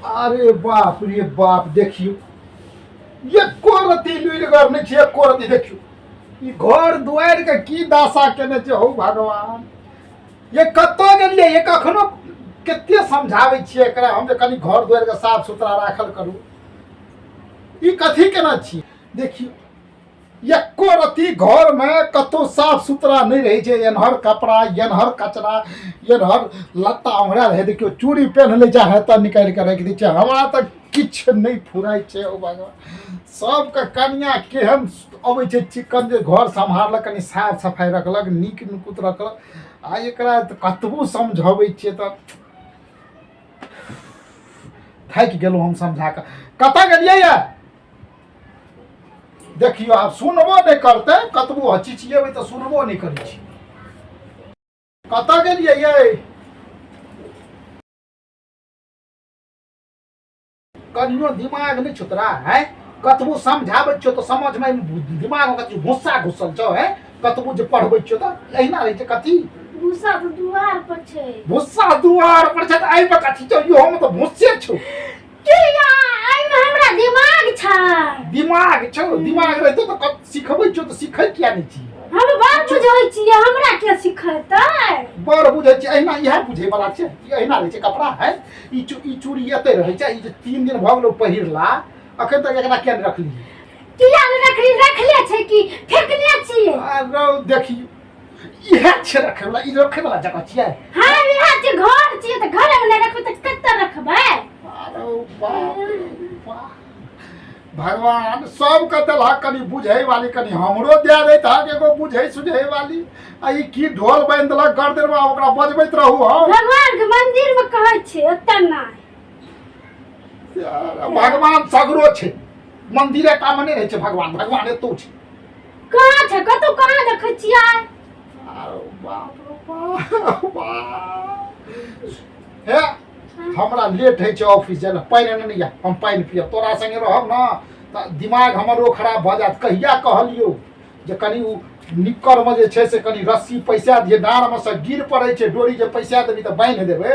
अरे बाप रे बाप देखियो एको रती लुरि घर नहीं छै एको रती देखियो ई घर दुआरि के की दासा केने छै हौ भगवान ये कत्तो गेलियै ये कखनो कते समझाबै छियै एकरा हम जे कनी घर दुआरि के साफ सुथरा राखल करू ई कथी केना छी देखियो एको रती घर में कतो साफ सुथरा नहीं रहे छै एनहर कपड़ा एनहर कचरा एनहर लत्ता ओंघरा रहे देखियो चूड़ी पहन ले चाहे त निकाल के रख दै छै हमरा त किछ नहीं फुराई छै ओ भगवान सबके कनिया केहन अबै छै चिकन जे घर सम्हारलक कनी साफ सफाई रखलक नीक नुकुत रखलक आ एकरा त कतबो समझाबै छियै त थाकि गेलहुँ हम समझा कऽ कतऽ गेलियै यऽ देखियो आब सुनबो नहीं करते कतबो हचिचिएबै तऽ सुनबो नहीं करै छी कतऽ गेलियै यै कनियो दिमाग नहीं छौ तोरा है कतबो समझाबै छियौ तऽ समझ में दिमाग में कतबो भुस्सा घुसल छौ है कतबो जे पढ़बै छियौ तऽ एहिना रहै छै कथी भूसा तो दुआर पर छै भुस्सा दुआर पर छै तऽ एहि पर कथी छौ इहो में तऽ भुस्से छौ किया आई में हमरा दिमाग छै दिमाग रहतौ तऽ सिखबै छौ तऽ सिखै किया नहीं छी हम बड़ बुझै छियै हमरा के सिखेतै बड़ बुझै छी एहिना इएह बुझै वाला छै एहिना रहै छै कपड़ा है ई चूड़ी एते रहै छै ई जे 3 दिन भऽ गेलौ पहिरला अखन तक एकरा किया नहीं रखली किया नहीं रखले छै कि फेकने छियै अरे देखियो इएह छै रखे वाला ई रखे वाला जगह छियै हां इएह छै घर छियै तऽ घर में नहीं रखबै तऽ कतऽ रखबै अरे बाप भगवान सबके देलहक कनि बुझै वाली कनि हमरो दे दैतहक एगो बुझै सुझै वाली आ ई की ढोल बांधि देलक गर्दन में ओकरा बजबैत रहू हम भगवान के मंदिर में कहै छै ओतऽ नहीं भगवान सगरो छै मंदिरे टा में नहीं रहै छै भगवान एतौ छै कहाँ छै कतौ कहाँ देखै छियै अरे बाप रे बाप हे हमरा लेट है ऑफिस जाए पानि नहीं या हम पानि पियब तोरा संगे रहब ना तऽ दिमाग हमरो खराब भऽ जायत कहिया कहलियो जे कनि उ निक्कर में जे छै से कनि रस्सी पैसा दिए डाँड़ में से गिर पड़ै छै डोरी जे पैसा देबी तऽ बांधि देबै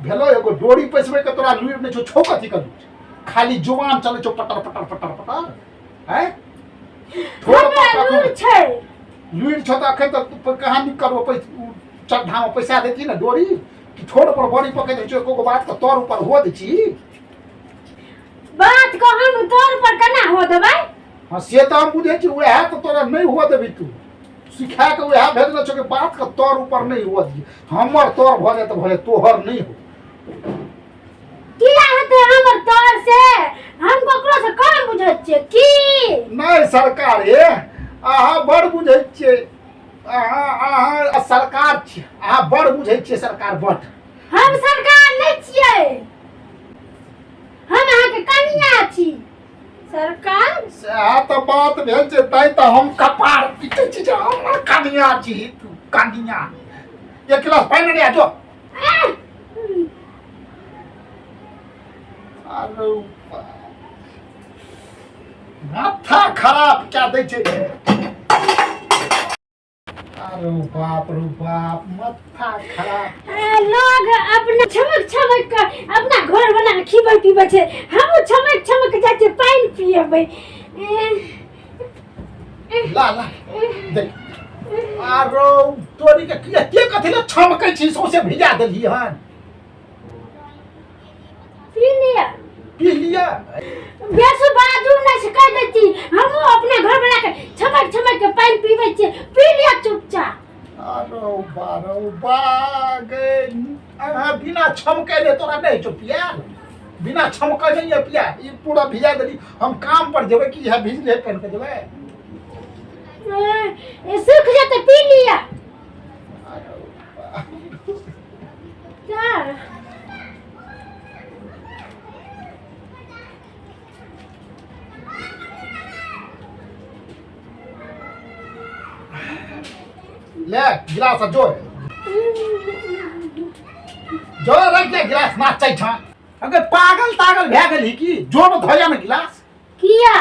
भेलो एगो डोरी पैसबै के तोरा लुरि नहीं छौ कथी करू खाली जुबान चलै छौ पटर पटर पटर पटर हैं लुरि छै लुरि छौ तऽ अखन तऽ कहाँ निक्कर चड्ढा में पैसा देती ना डोरी छोड़ पर बड़ी पकड़ दै छौ एको बात के तोर ऊपर हो दै छी बात को हम तोर पर केना हो देबै हां से त हम बुझै छी ओहे त तोरा नहीं हो देबी तू सिखा के ओहे भेजले छौ के बात के तोर ऊपर नहीं हो दी हमर तोर भ जात भले तोहर नहीं हो किया हेतै हमर तोर से हम ककरो से कम बुझै छियै की नहीं सरकार हे आहा बड़ बुझै छियै आहा सरकार छी आहा बड़ बुझै छियै सरकार बड़ हम सरकार नहीं छियै हम अहाँ के कनिया छी सरकार सएह तऽ बात भेल छै तै तऽ हम कपार पीटै छी जे हम कनिया छी तू कनिया एक गिलास पानि ले आ जो अरे माथा खराब क्या दै छै अरे बाप रे बाप माथा खराब लोग अपना छमक कर अपना घर बना के खिबै पीबै छै हम छमक जाइ छै पानि पियबै ला देख आरो तोरी के के कथि ले छमकै छी सौसे भिजा देली हन पी लिया बेसु बाजू नहीं सिखा देती हम अपने घर बना के छमक के पानी पीबै छियै पी लिया चुपचाप अरे बागे आ बिना छमके ले तोरा नहीं छौ पिया बिना छमके नहीं है पिया ई पूरा भिजा देली हम काम पर जेबै कि है भिजले पहन के जेबै ए सूख जाते पी लिया क्या ले गिलास जो रख ले गिलास नाचै छ अगर पागल भए गेली की जो में धोया में गिलास किया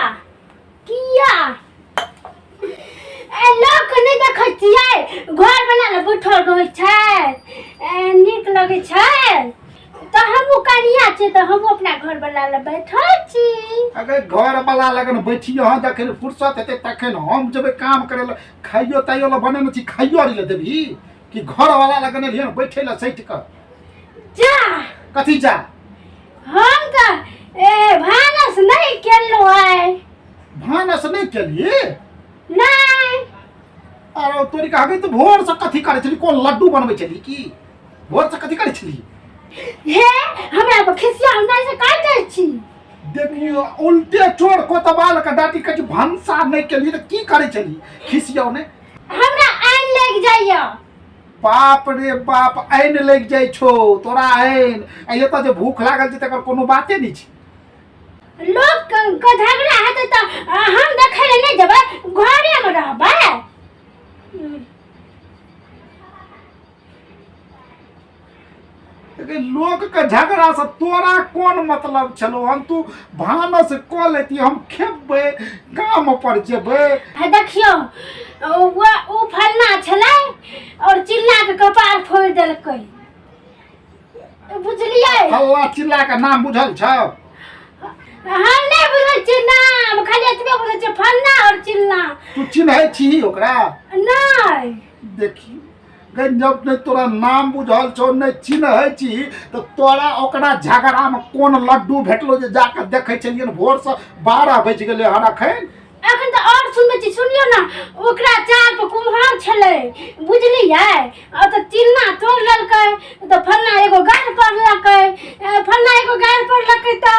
ए लोग नहीं देखै छियै घर बना ले बैठल रहै छै नीक लगै छै तऽ हमहु कनिया छे तो हम अपना घर वाला ले बैठल छी। अगर घर वाला लगन बैठियो हाँ जखन फुर्सत हेतै तखन हम जेबै काम करे ला खाइयो ताइयो ला बनेने छी खाइयो आरी ला देबही कि घर वाला लगन एलियै बैठे ला सैठ क जा कथी जा हम तो भानस नहीं केलो है। भानस नहीं केलिए नहीं अरे तोरी कहबे तो भोर से कथी करे छली कोन लड्डू बनबै छली की भोर से कथी करे छली हे हमरा पर खिसिया नहीं से काटै छी। देखियो उल्टे चोर को तबाल का डाटी के भंसा नहीं केलिए तो की करे छली खिसियो ने हमरा आइन लग जाइयो। बाप रे बाप आइन लग जाय छो तोरा आइन आइयो तो जे भूख लागल छै तकर कोनो बाते नहीं छै। लोग को झगड़ा हेतै तो हम देखै ले नहीं जेबै घरे में रहबै। लोग के झगड़ा से तोरा कौन मतलब चलो हम तू भानस क लेती हम खेबै काम पर जेबै। है देखियो वो फलना छलै और चिल्ला के कपार फोड़ देलकै बुझलियै। हल्ला चिल्ला के नाम बुझल छौ हम नहीं बुझै छी नाम खाली एतबे बुझै छी फलना और चिल्ला। तू चिन्है छी ओकरा नहीं देखी जब नहीं तोरा नाम बुझल छौ नहीं चिन्है छी तो तोरा ओकरा झगड़ा में कोन लड्डू भेटलो जे जाके देखै छलियन भोर से 12 बज गेलै हन अखन अखन तो और सुनबै छी सुनियो ना ओकरा चार पर कुम्हार छलै बुझलियै आ तो चिन्ना तोड़ लेलकै तो फलना एगो गाड़ पड़लकै फलना एगो गाड़ पड़लकै तो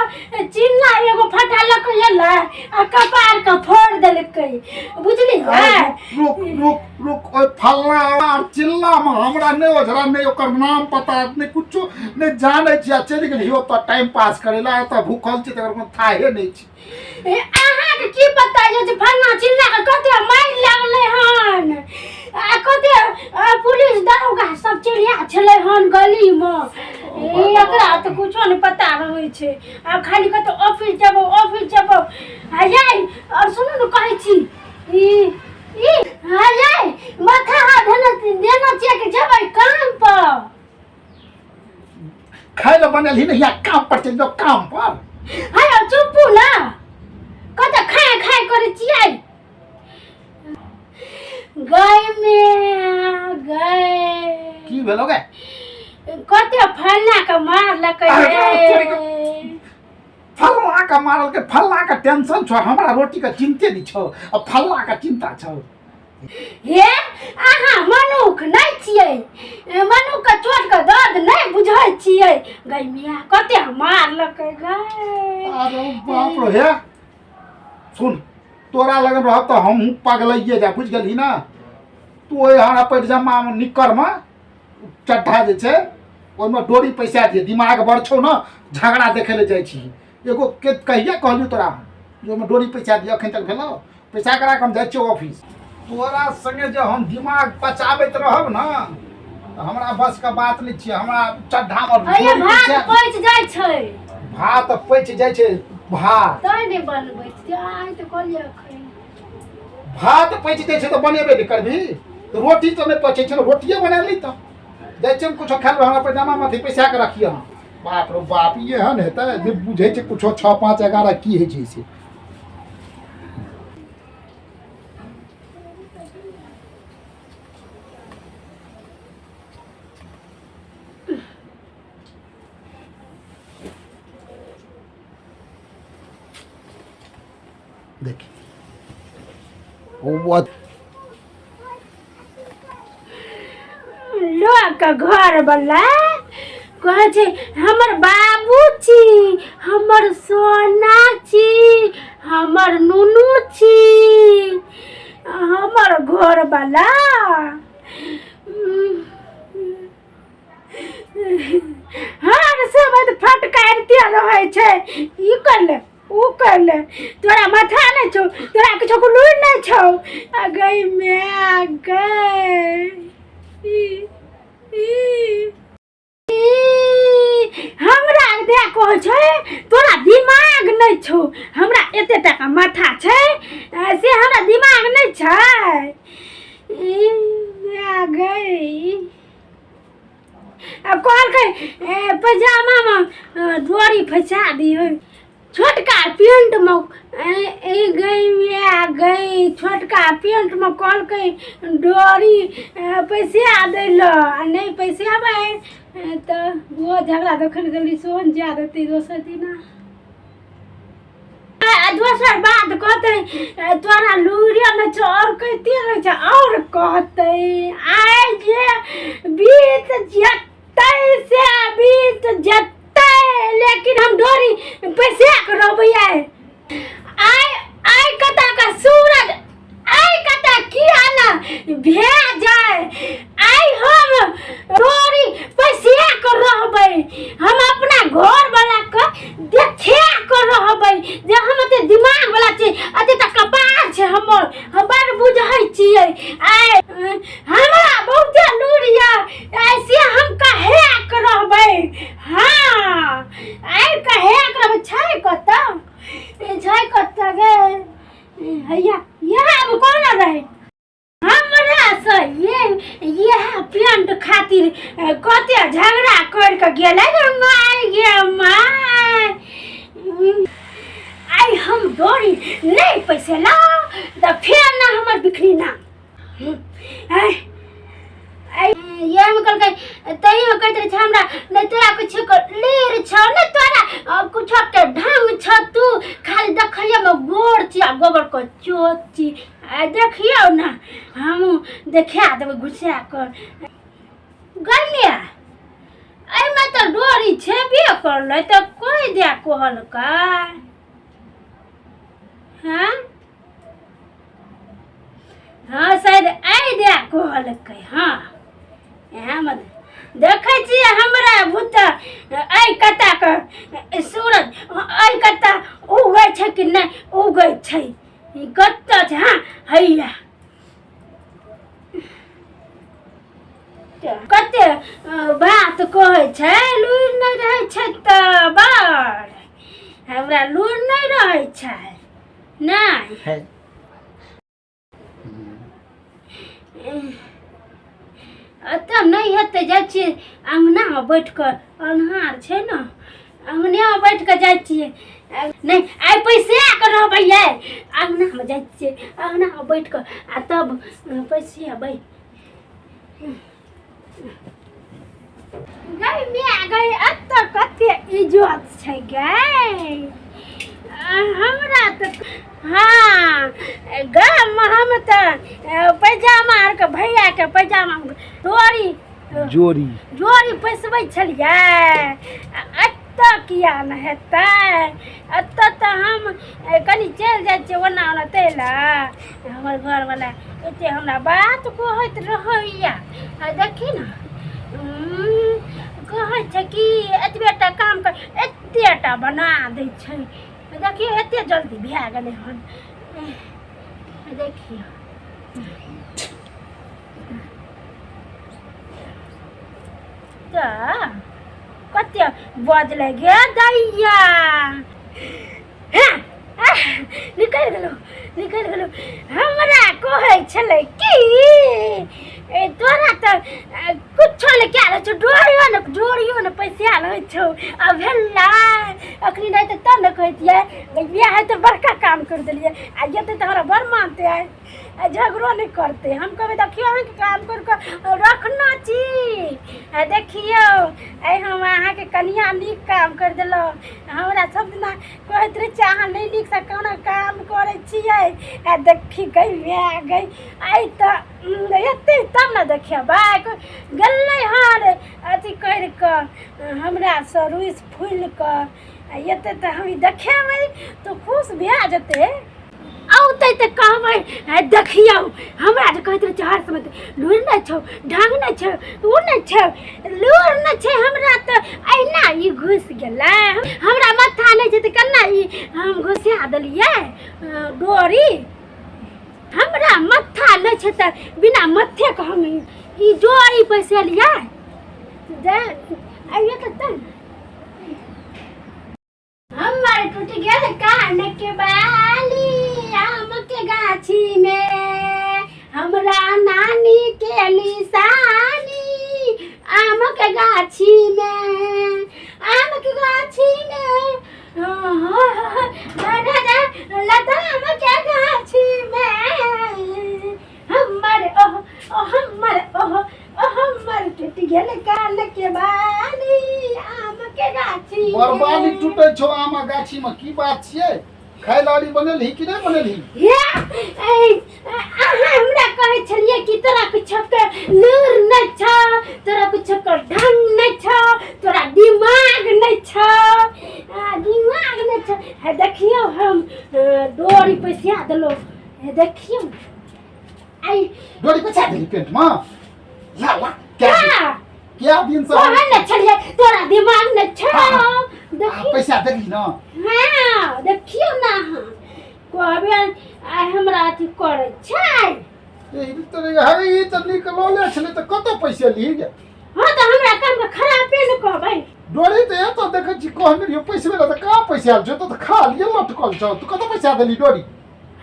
चिन्ना एगो फटा लकै एलै आ कपार के फोड़ देलकै बुझलियै। रुक रुक रुक ओय फल्ला और चिल्ला में हमरा नहीं ओझरा नहीं ओकर नाम पता नहीं कुछो नहीं जाने छी चल गेलियो तो टाइम पास करेला तो भूखल छी तकर कोनो थाहे नहीं छी। अहाँ के की पता ये जे फलना चिन्ना के कते मार लागलै हन आ कते पुलिस दरोगा सब चिड़िया छलै हन गली में एकरा तो कुछो नहीं पता रहै छै। अब खाली कते ऑफिस जेबो हाय और सुनु न कहै छी ई हाय माथा हाथ देना चाहिए कि जेबै काम पर खाइ ल बनल ही नहीं या काम पर चल जाओ काम पर। हाय चुप्पू ना कते खाए करे छियै गए में गए की भेलो गे कते फलना के मार लकै फल्ला का मारल के फल्ला का टेंशन छो हमरा रोटी का चिंते नहीं छो अब फल्ला का चिंता छो। हे अहाँ मनुख नहीं छियै मनुख के चोट के दर्द नहीं बुझै छियै गै मिया कते मार लकै गै। अरे बाप रे हे सुन तोरा लगन रह तो हम पगलैये जा बुझ गेली ना तू ओए हरा पैजामा में निकर में चड्ढा जे छै ओइ में डोरी पैसा दिए दिमाग बड़ छौ ना झगड़ा देखे ले जाइ छी एगो के कहिया कहलू तोरा जो में डोरी पैसा दिए अखन तक भेलो पैसा करा के हम जाइ छी ऑफिस तोरा संगे जे हम दिमाग पचाबैत रहब ना हमरा बस का बात नहीं छै हमरा चड्ढा में अरे भात पच जाय छै भात पच जाय छै भात तै नहीं बनबै छी आइ त कहलियै अखन भात पच जाय छै तो बनेबे नहीं करबी तो रोटी तो नहीं पचे छै रोटिए बना ली तो जाय छै कुछ खाल हमरा पैजामा में पैसा के रखिए बाप रे बाप ये हन हेतै जे बुझै छै कुछ 6 5 11 की होइ छै से देखी वो लोग का घर वाला कहै छै हमर बाबू छी हमर सोना छी हमर नुनू छी हमर घर वाला हर सब फटकारिते रहै छै ई कर ले ऊ कर ले तोरा माथा नहीं छौ तोरा कुछो को लूर नहीं छौ आ गई मैं आ गई हमरा दे कहै छै तोरा दिमाग नहीं छौ हमरा एते टका माथा छै से हमरा दिमाग नहीं छै आ गई अब कहलकै पैजामा में डोरी फंसा दी है छोटका पेंट में गई छोटका पेंट में कॉल के डोरी पैसा दिल नहीं पैसा भाई तो वो झगड़ा दखन गली सोन जा देती दोसर दिन दोसर बात कहते तोरा लूरिया में और कहते रहे और कहते आए जे बीत जते से बीत जते लेकिन हम डोरी पैसे करबै आए आए कता का सूरज आए कता किया ना भेज जाए आए हम डोरी पैसे कर रहबै हम अपना घर वाला के देखे कर रहबै जे हम ते दिमाग वाला छै अते त कपार छै हमर बुझै छियै आए हमरा बहुत लूरिया ऐसे हम कहे कर रहबै हां आए कहे कर छै कत गे हैया यहाँ कौन रहे हमरा से ये पेंट खातिर कते झगड़ा कर के गेलै रे माय आई हम डोरी नहीं पैसे ला तो फिर ना हमर बिखरी ना ये हम कल के तही में कहत रहे हमरा नहीं तोरा कुछ लेर छ न तोरा कुछ के ढंग छ तू खाली देखियो में गोड़ छिया गोबर को चोची देखियो ना हम देखा देब घुसा कर गलिया आई में तो डोरी छेबे करले तो कोई दे कहल का हां हां शायद आई दे कहल के हां यहाँ मत देखे छियै हमरा भूत आई कता के सूरज आई कता उगै छै कि नहीं उगै छै कत्ता छै हां हैया कते बात कहै छै लूर नहीं रहै छै त बार हमरा लूर नहीं रहै छै नहीं अतः नहीं हेते जाइ छियै अंगना में बैठ कर अन्हार छै न अंगने में बैठ कर जाइ छियै नहीं आई पैसे कर रहबै अंगना में जाइ छियै अंगना में बैठ कर आ तब पैसे बैठ गई मैं गई अतः कते इज्जत छै गई हमरा तो हाँ गाम में हम तो पैजामा आर के भैया के पैजामा जोरी पैसबै छलियै अतः किया न हेतै अतः तो हम कनी चलि जाइ छियै ओना तैला हमर घर वाला एते हमरा बात कहैत रहैया देखी न कहै छै कि एतबेटा काम कर एतेटा बना दै छै देखिए एते जल्दी भै गेलै हन देखिए तो कते बजले गे दैया निकल गेलो हमरा कहै छलै कि तोरा तो कुछो ले क्या रहे छो डोरियो न पैसा रहे छो आ भेला अखनी नहीं तो तब न कहतियै बियाह है तो बड़का काम कर देलिए आ जेते तो हमरा बड़ मानते है झगड़ो नहीं करते हम कहबे देखियो अहाँ के काम कर के रखना छी देखियो आई हम अहाँ के कनिया नीक काम कर देलो हमरा सब दिन कहत रहे अहाँ नहीं नीक से कोनो काम करे छियै देखी गई आई तो एते तब न देखियो बाय गल्लै हार अथी कर के हमरा से रुइस फूल के एते तो हम देखेबै तो खुश भै जेते औते तो कहबै देखियो हमरा जे कहत रहे हर समय लूर नहीं छौ ढंग नहीं छौ उ नहीं छौ लूर नहीं छै हमरा तो अहिना ई घुस गेलै हमरा माथा नहीं छै त केना ई हम घुसा देलियै डोरी हमरा माथा नहीं छै त बिना माथे के हम ई डोरी पैसेलियै जे आइए त हमर टूट गेल कान के बाली आम के गाछी में हमरा नानी के निशानी आम के गाछी में आम के गाछी गाछी बरबाली टूटे छो आमा गाछी में की बात छियै खाय लाली बनेलही कि नहीं बनेलही हे अहाँ हमरा कहै छलियै कि तोरा कुछो के लूर नहीं छ तोरा कुछो के ढंग नहीं छ तोरा दिमाग नहीं छ दिमाग नहीं छ हे देखियो हम डोरी पैसा देलो हे देखियो आई डोरी पैसा देली पेंट में ला क्या दिन से ओहे न छलियै तोरा दिमाग नहीं छ देखियो पैसा देली ना हाँ देखियो ना हाँ कहबे आइ हमरा अथी करे छै ई तो निकलो ले छले तो कत पैसा ली गे हाँ तो हमरा काम के खराबे न कहबै डोरी तो एतो देखे छी कहने रहियो पैसा वाला तो कहाँ पैसा आल छौ तो खा लिए लटकल छौ तू कत पैसा देली डोरी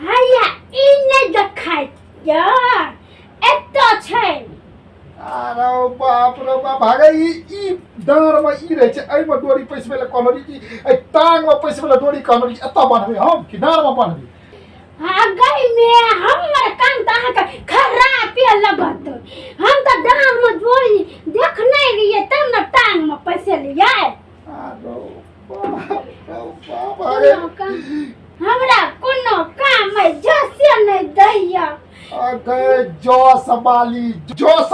हैया ई नहीं देखाय या एतो छै अरे बाप रे बाप भागे ई डाँर में ई रहे छै एई में डोरी पैसा वाला कहलरी कि ए टांग में पैसा वाला डोरी कहलरी एता बांधबे हम कि डाँर में बांधबे हाँ गई में हमर काम तो अहाँ के खराबे लगत हम तो डांग में डोरी देख नहीं रहिए तब न टांग में पैसे लिए अरे बाप अरे हमरा कोनो काम है जैसे नहीं दैया अगे जो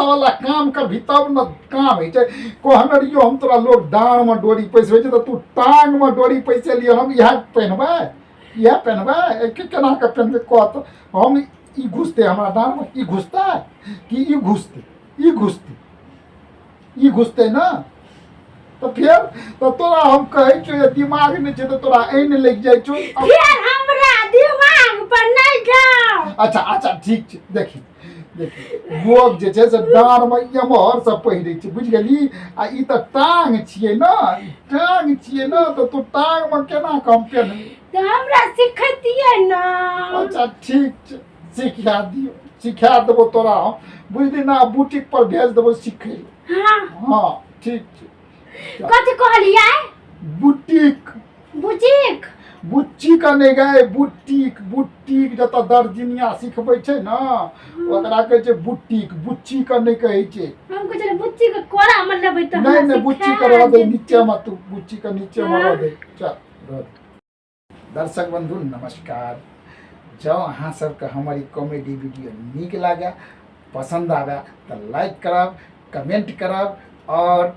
वाला काम कर भी तब न काम है कहनरियो हम तोरा लोग डाँड़ में डोरी पैसे तो तू टांग में डोरी पैसे लिए हम यह पहनबे केना के पहनबे कह तो हम ई घुसते हमारा डाँड़ में ई घुसता है कि ई घुसते ना तो फिर तो तोरा हम कहै छो दिमाग नहीं छै तो तोरा ऐन लग जाय छो फिर हमरा दिमाग पर नहीं जाओ अच्छा ठीक छै देखी लोग जे छै से डाँड़ में एम्हर से पहिरे छै बुझ गेली आ ई त टांग छियै ना तो तू टांग में केना कम पहनबी तो हमरा सिखैतियै ना अच्छा ठीक छै सिखा देबो तोरा हम बुझली ना बुटीक पर भेज देबो सिखै हाँ ठीक छै कथी कहलियै बुटीक बुच्ची का नहीं गए बुटीक जतऽ दर्जनिया सिखबै छै ना ओकरा कहै छै बुटीक बुच्ची का नहीं कहै छै हम कुछ बुच्ची के कोरा में लेबै त नहीं बुच्ची का रह दे नीचे में तू बुच्ची का नीचे में रह दे चल दर्शक बंधु नमस्कार जब अहाँ सबके हमारी कॉमेडी वीडियो नीक लागे पसंद आवे तो लाइक करब कमेंट करब और